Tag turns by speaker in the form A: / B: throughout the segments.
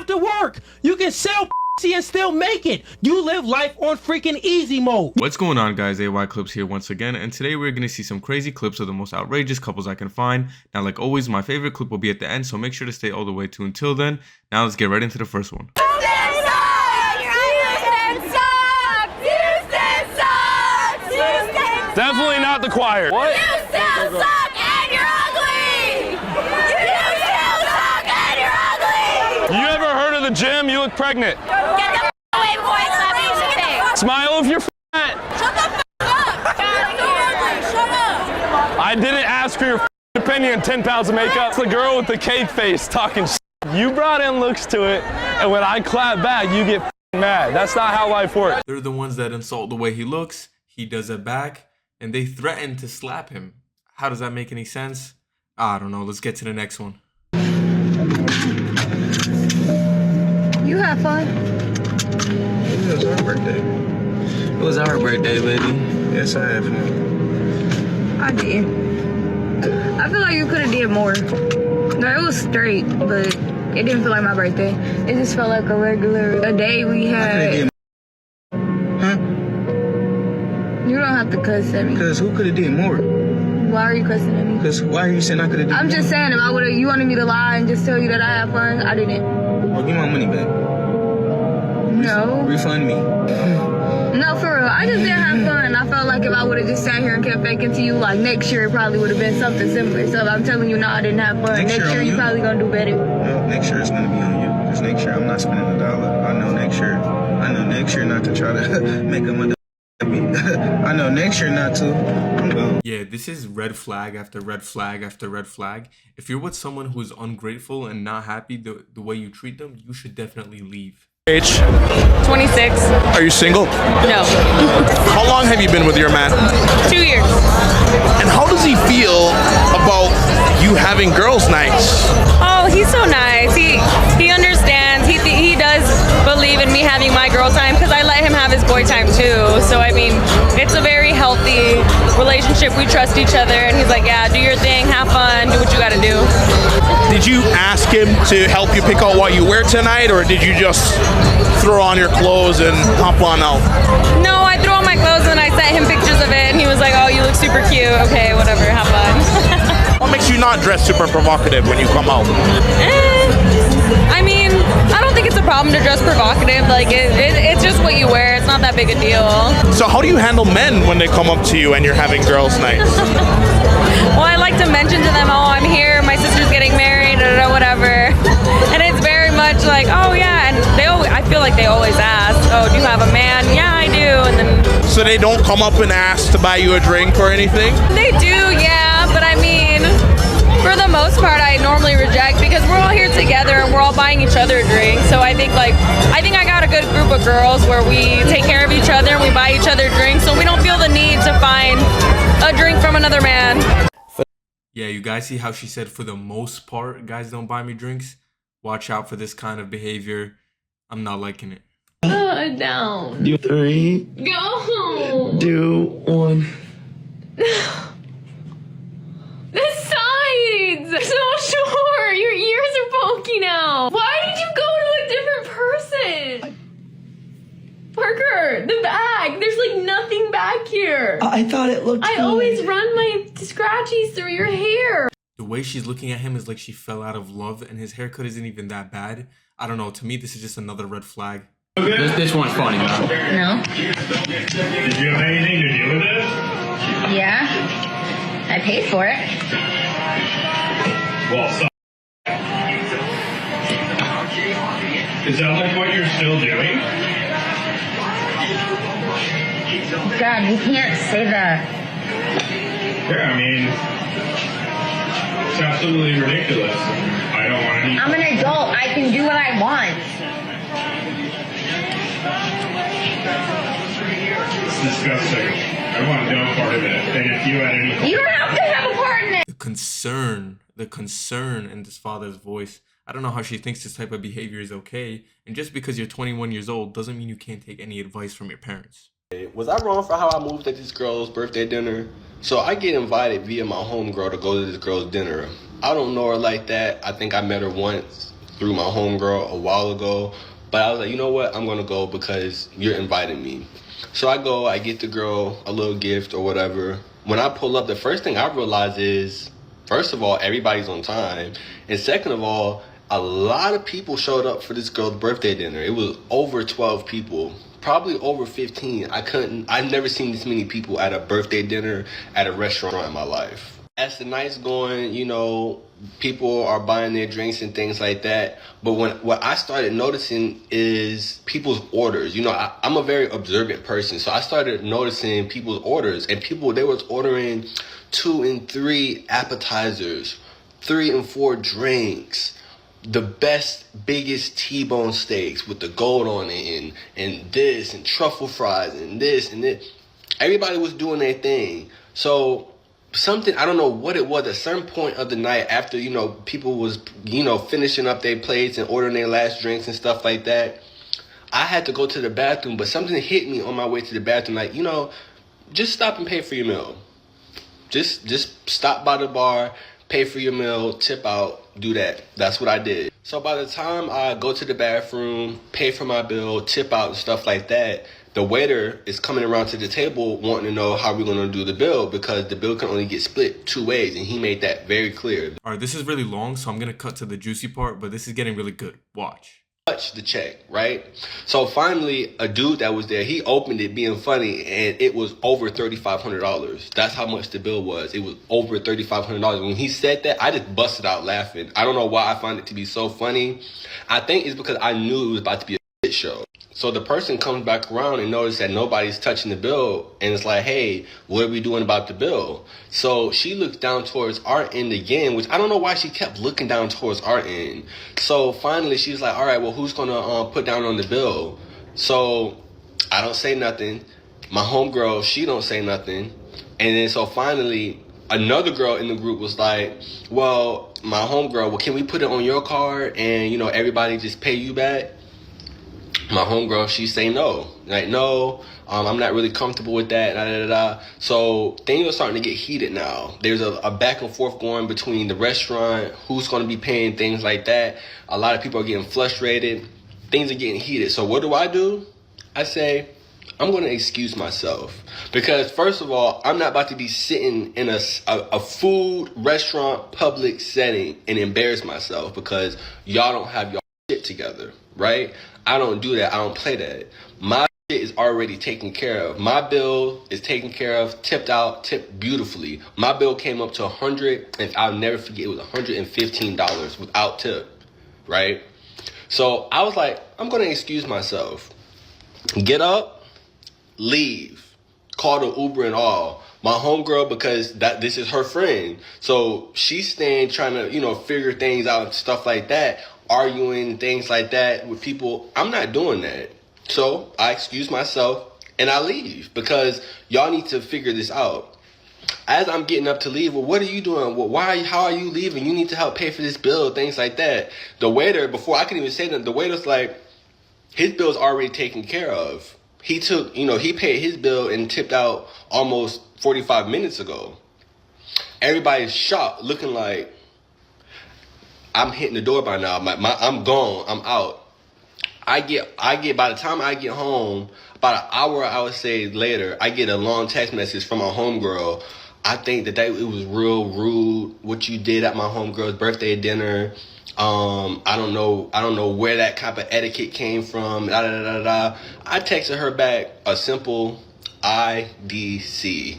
A: have to work. You can sell and still make it. You live life on freaking easy mode.
B: What's going on, guys? AY Clips here once again, and today we're gonna see some crazy clips of the most outrageous couples I can find. Now, like always, my favorite clip will be at the end, so make sure to stay all the way tuned until then. Now let's get right into the first one.
C: Definitely not the choir. What?
D: You still suck and you're ugly! You still suck and you're ugly!
C: You ever heard of the gym? You look pregnant.
D: Get the away before I slap you in the face!
C: Smile if you're fat.
D: Shut the up! God, you're ugly! Shut up!
C: I didn't ask for your opinion. 10 pounds of makeup. It's the girl with the cake face talking shit. You brought in looks to it, and when I clap back, you get mad. That's not how life works.
B: They're the ones that insult the way he looks, he does it back, and they threaten to slap him. How does that make any sense? I don't know. Let's get to the next one.
E: You have fun.
F: It was our birthday. It was our birthday, baby. Yes, I have fun.
E: I did. I feel like you could have did more. No, it was straight, but it didn't feel like my birthday. It just felt like a day we had.
F: Huh?
E: You don't have to cuss at me.
F: Because who could have did more?
E: Why are you cussing at me?
F: Because why are you saying I could have did
E: I'm
F: more?
E: just saying, if I would have, you wanted me to lie and just tell you that I had fun, I didn't.
F: Well, give my money back.
E: No.
F: Refund me.
E: No, for real. I just didn't have fun. I felt like if I would have just sat here and kept faking to you, like next year it probably would have been something simpler. So if I'm telling you, no, I didn't have fun. Next year you probably gonna do better.
F: No, next year it's gonna be on you. Because next year I'm not spending $1. I know next year not to try to make them a I know next year not to. I'm gone.
B: Yeah, this is red flag after red flag after red flag. If you're with someone who is ungrateful and not happy the way you treat them, you should definitely leave.
G: Age?
H: 26.
G: Are you single?
H: No.
G: How long have you been with your man?
H: 2 years.
G: And how does he feel about you having girls' nights?
H: Oh, he's so nice. He understands. He does believe in me having my girl time because I let him have his boy time too. So I mean, it's a very healthy relationship. We trust each other, and he's like, yeah, do your thing, have fun, do what you gotta do.
G: Did you ask him to help you pick out what you wear tonight, or did you just throw on your clothes and hop on out?
H: No, I threw on my clothes and I sent him pictures of it, and he was like, oh, you look super cute. Okay, whatever, have fun.
G: What makes you not dress super provocative when you come out?
H: I mean, I don't think it's a problem to dress provocative. Like, it's just what you wear. It's not that big a deal.
G: So how do you handle men when they come up to you and you're having girls' nights?
H: Well, I like to mention to them, oh, I'm here, my sister's getting married, or whatever. And it's very much like, oh, yeah. And I feel like they always ask, oh, do you have a man? Yeah, I do. And then...
G: So they don't come up and ask to buy you a drink or anything?
H: They do, yeah. But I mean, for the most part, I normally reject because we're all here together and we're all buying each other a drink. So I think I got a good group of girls where we take care of each other and we buy each other drinks, so we don't feel the need to find a drink from another man.
B: Yeah, you guys see how she said for the most part, guys don't buy me drinks? Watch out for this kind of behavior. I'm not liking it.
H: Down.
F: Do 3.
H: Go.
F: Do 1.
H: The sides! So short! Your ears are poking out! Why did you go to a different person? Parker, the bag! There's like nothing back here!
F: I thought it looked
H: I always run my scratchies through your hair!
B: The way she's looking at him is like she fell out of love, and his haircut isn't even that bad. I don't know, to me this is just another red flag.
I: This one's funny, man.
E: No.
C: Did you have anything to do with this?
E: Yeah. I paid for it.
C: Well, is that like what you're still doing?
E: God, you can't say that.
C: Yeah, I mean, it's absolutely ridiculous. I don't want any.
E: I'm an adult. I can do what I want.
C: It's disgusting. I want no part of it. And if you had any.
E: You don't have to have a part in it.
B: The concern in this father's voice. I don't know how she thinks this type of behavior is okay. And just because you're 21 years old doesn't mean you can't take any advice from your parents.
I: Was I wrong for how I moved at this girl's birthday dinner? So I get invited via my homegirl to go to this girl's dinner. I don't know her like that. I think I met her once. through my homegirl a while ago. But I was like, you know what? I'm gonna go because you're inviting me. So I go, I get the girl a little gift or whatever. When I pull up, the first thing I realize is, first of all, everybody's on time. And second of all, a lot of people showed up for this girl's birthday dinner. It was over 12 people, probably over 15. I've never seen this many people at a birthday dinner at a restaurant in my life. As the night's going, you know, people are buying their drinks and things like that. But what I started noticing is people's orders. You know, I'm a very observant person. So I started noticing people's orders. And they was ordering 2 and 3 appetizers, 3 and 4 drinks, the best, biggest T-bone steaks with the gold on it, and this, and truffle fries, and this, and this. Everybody was doing their thing. So something, I don't know what it was, at a certain point of the night after, you know, people was, you know, finishing up their plates and ordering their last drinks and stuff like that, I had to go to the bathroom, but something hit me on my way to the bathroom, like, you know, just stop and pay for your meal. Just stop by the bar, pay for your meal, tip out, do that. That's what I did. So by the time I go to the bathroom, pay for my bill, tip out and stuff like that, the waiter is coming around to the table wanting to know how we're going to do the bill, because the bill can only get split 2 ways, and he made that very clear.
B: All right, this is really long, so I'm going to cut to the juicy part, but this is getting really good. Watch.
I: Touch the check, right? So finally, a dude that was there, he opened it being funny, and it was over $3,500. That's how much the bill was. It was over $3,500. When he said that, I just busted out laughing. I don't know why I find it to be so funny. I think it's because I knew it was about to be a shit show. So the person comes back around and notices that nobody's touching the bill, and it's like, hey, what are we doing about the bill? So she looks down towards our end again, which I don't know why she kept looking down towards our end. So finally she's like, all right, well, who's gonna put down on the bill? So I don't say nothing. My homegirl, she don't say nothing. And then so finally another girl in the group was like, well, my homegirl, well, can we put it on your card and, you know, everybody just pay you back? My homegirl, she say no. Like, no, I'm not really comfortable with that. So things are starting to get heated now. There's a back and forth going between the restaurant, who's going to be paying, things like that. A lot of people are getting frustrated. Things are getting heated. So what do? I say, I'm going to excuse myself. Because first of all, I'm not about to be sitting in a food, restaurant, public setting and embarrass myself because y'all don't have y'all shit together, right? I don't do that. I don't play that. My shit is already taken care of. My bill is taken care of, tipped out, tipped beautifully. My bill came up to $100, and I'll never forget, it was $115 without tip, right? So I was like, I'm going to excuse myself. Get up, leave, call the Uber and all. My homegirl, because this is her friend. So she's staying trying to, you know, figure things out and stuff like that. Arguing, things like that with people. I'm not doing that. So I excuse myself and I leave because y'all need to figure this out. As I'm getting up to leave, well, what are you doing? Well, how are you leaving? You need to help pay for this bill, things like that. The waiter, before I could even say that, the waiter's like, his bill's already taken care of. He took, you know, he paid his bill and tipped out almost 45 minutes ago. Everybody's shocked, looking like, I'm hitting the door by now. I'm gone. I'm out. I get by the time I get home, about an hour, I would say later, I get a long text message from my homegirl. I think that it was real rude what you did at my homegirl's birthday dinner. I don't know where that type of etiquette came from. I texted her back a simple IDC.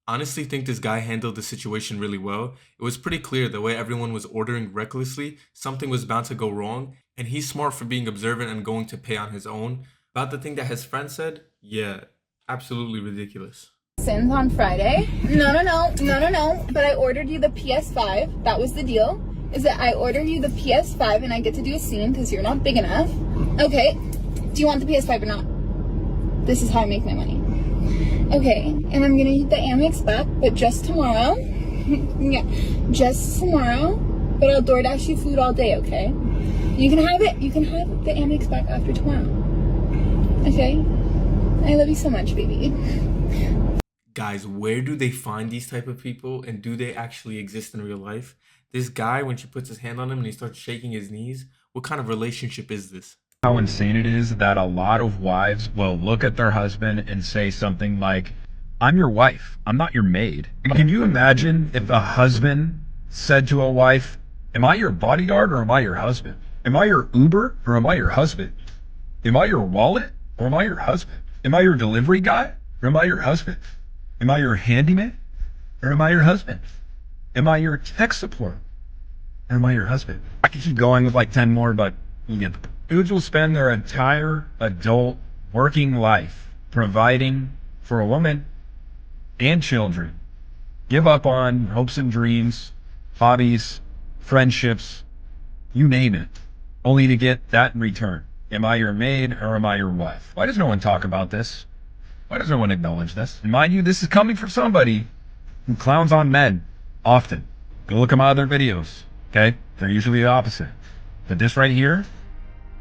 B: Honestly think this guy handled the situation really well. It was pretty clear the way everyone was ordering recklessly, something was bound to go wrong, and he's smart for being observant and going to pay on his own. About the thing that his friend said, yeah, absolutely ridiculous.
E: Sins on Friday. No. But I ordered you the PS5. That was the deal. Is that I order you the PS5 and I get to do a scene because you're not big enough. Okay. Do you want the PS5 or not? This is how I make my money. Okay, and I'm gonna get the Amex back, but just tomorrow. Yeah, just tomorrow. But I'll DoorDash you food all day, okay? You can have it. You can have the Amex back after tomorrow. Okay? I love you so much, baby.
B: Guys, where do they find these type of people, and do they actually exist in real life? This guy, when she puts his hand on him and he starts shaking his knees, what kind of relationship is this?
J: How insane it is that a lot of wives will look at their husband and say something like, I'm your wife, I'm not your maid. Can you imagine if a husband said to a wife, am I your bodyguard or am I your husband? Am I your Uber or am I your husband? Am I your wallet or am I your husband? Am I your delivery guy or am I your husband? Am I your handyman or am I your husband? Am I your tech support or am I your husband? I could keep going with like 10 more, but you get the point. Dudes will spend their entire adult working life providing for a woman and children, give up on hopes and dreams, hobbies, friendships, you name it, only to get that in return. Am I your maid or am I your wife? Why does no one talk about this? Why does no one acknowledge this? And mind you, this is coming from somebody who clowns on men often. Go look them out of their videos, okay? They're usually the opposite. But this right here,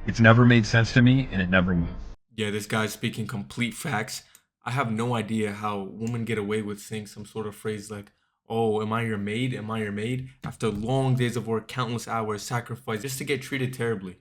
J: it's never made sense to me, and it never will.
B: Yeah, this guy's speaking complete facts. I have no idea how women get away with saying some sort of phrase like, oh, am I your maid? Am I your maid? After long days of work, countless hours, sacrifice, just to get treated terribly.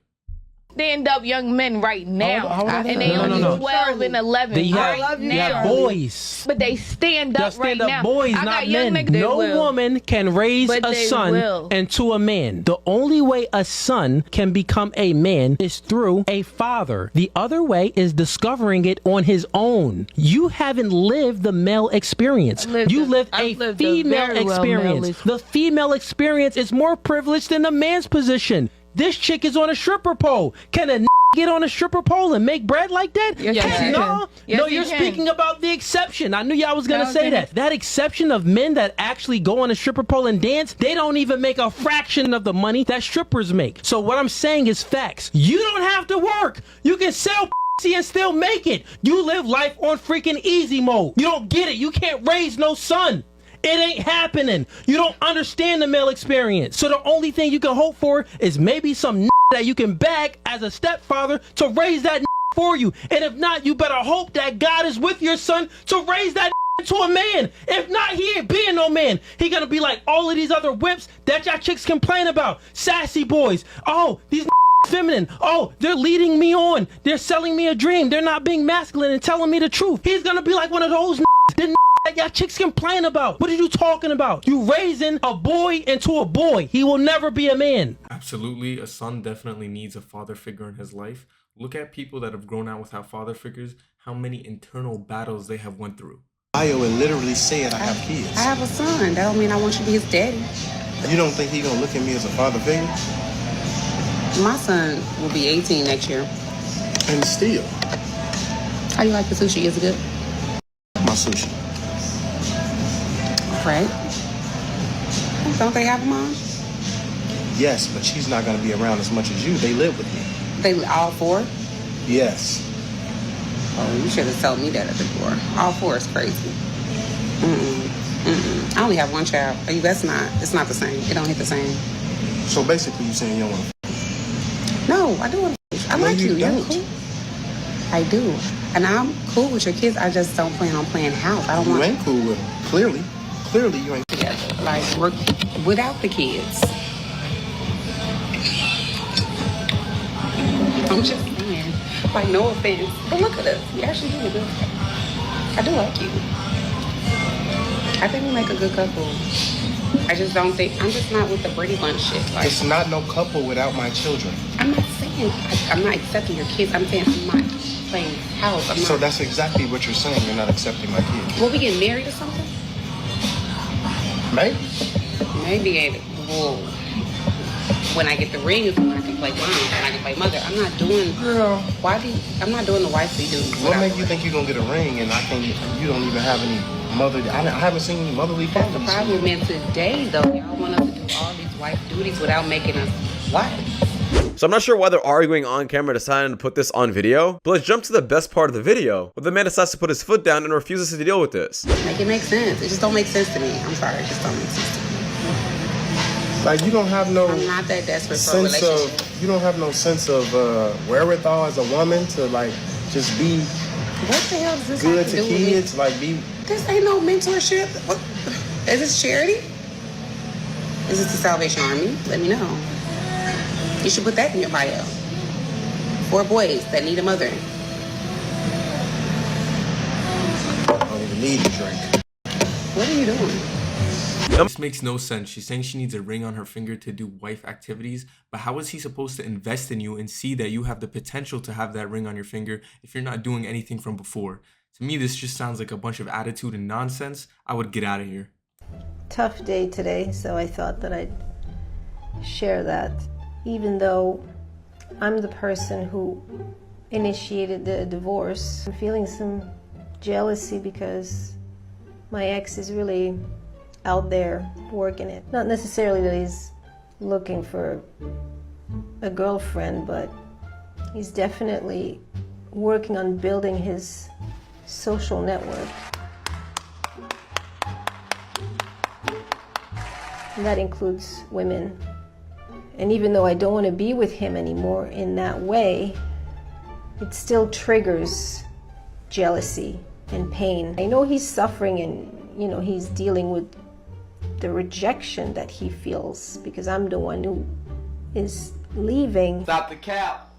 K: Stand up young men right now,
A: Hold on.
K: and they only
A: No.
K: 12 and 11
A: Then you
K: right
A: have,
K: now.
A: boys.
K: But they stand
A: They'll
K: up
A: stand
K: right
A: up
K: now.
A: boys,
K: I
A: not
K: got young
A: men.
K: niggas that
A: No
K: will.
A: woman can raise
K: But
A: a
K: they
A: son
K: will.
A: into a man. The only way a son can become a man is through a father. The other way is discovering it on his own. You haven't lived the male experience. You lived a
K: I've lived a
A: female
K: very well male
A: experience. The female experience is more privileged than the man's position. This chick is on a stripper pole. Can a get on a stripper pole and make bread like that?
K: Yes,
A: Heck
K: you
A: no.
K: can. Yes,
A: No,
K: you
A: you're
K: can.
A: speaking about the exception. I knew y'all was gonna
K: No,
A: say
K: okay.
A: that. That exception of men that actually go on a stripper pole and dance, they don't even make a fraction of the money that strippers make. So what I'm saying is facts. You don't have to work. You can sell and still make it. You live life on freaking easy mode. You don't get it. You can't raise no son. It ain't happening. You don't understand the male experience. So the only thing you can hope for is maybe some that you can bag as a stepfather to raise that for you. And if not, you better hope that God is with your son to raise that into a man. If not, he ain't being no man. He gonna be like all of these other wimps that y'all chicks complain about. Sassy boys. Oh, these feminine. Oh, they're leading me on. They're selling me a dream. They're not being masculine and telling me the truth. He's gonna be like one of those that y'all chicks complain about. What are you talking about? You raising a boy into a boy. He will never be a man.
B: Absolutely, a son definitely needs a father figure in his life. Look at people that have grown out without father figures, how many internal battles they have went through.
L: Io would literally said I have kids.
M: I have a son. That don't mean I want you to be his daddy.
L: You don't think he gonna look at me as a father figure?
M: My son will be 18 next year.
L: And still.
M: How you like the sushi? Is it good?
L: My sushi.
M: Right. Don't they have a mom?
L: Yes, but she's not gonna be around as much as you. They live with me.
M: They all four?
L: Yes.
M: Oh, you should have told me that at the door. All four is crazy. I only have one child. It's not the same. It don't hit the same.
L: So basically you saying you don't want to.
M: No, I do want to. I
L: No,
M: like
L: you
M: you. You're
L: don't.
M: cool. I do. And I'm cool with your kids. I just don't plan on playing house. I don't
L: You
M: want
L: ain't cool with them. Clearly you ain't
M: together. Like work without the kids. I'm just saying. Like, no offense. But look at us. We actually do a good. I do like you. I think we make a good couple. I just don't think, I'm just not with the Brady Bunch shit. Like,
L: It's not no couple without my children.
M: I'm not saying, I'm not accepting your kids. I'm saying I'm not playing house. I'm not.
L: So that's exactly what you're saying. You're not accepting my kids.
M: Will we get married or something?
L: Maybe.
M: Maybe. Well, when I get the ring is when I can play mom and I can play mother. I'm not doing.
L: Girl.
M: I'm not doing the wifely duties.
L: What make you think you're gonna get a ring and you don't even have any motherly? I haven't seen any motherly
M: That's the
L: qualities.
M: problem, man. Today, though, y'all want us to do all these wife duties without making us wives.
N: So I'm not sure why they're arguing on camera deciding to put this on video, but let's jump to the best part of the video, where the man decides to put his foot down and refuses to deal with this.
M: Make it make sense. It just don't make sense to me. I'm sorry, it just don't make sense to me.
L: Like you don't have no
M: I'm not that desperate for a
L: sense
M: relationship.
L: of you don't have no sense of wherewithal as a woman to like just be
M: What the hell does this
L: good
M: have to
L: to
M: do with me?
L: kids, like be.
M: This ain't no mentorship. What? Is this charity? Is this the Salvation Army? Let me know. You should put that in your bio. 4 boys that need a mother.
L: I don't even need to drink.
M: What are you doing?
B: This makes no sense. She's saying she needs a ring on her finger to do wife activities, but how is he supposed to invest in you and see that you have the potential to have that ring on your finger if you're not doing anything from before? To me, this just sounds like a bunch of attitude and nonsense. I would get out of here.
O: Tough day today, so I thought that I'd share that. Even though I'm the person who initiated the divorce, I'm feeling some jealousy because my ex is really out there working it. Not necessarily that he's looking for a girlfriend, but he's definitely working on building his social network. And that includes women. And even though I don't want to be with him anymore in that way, it still triggers jealousy and pain. I know he's suffering and, you know, he's dealing with the rejection that he feels because I'm the one who is leaving.
L: Stop the cap.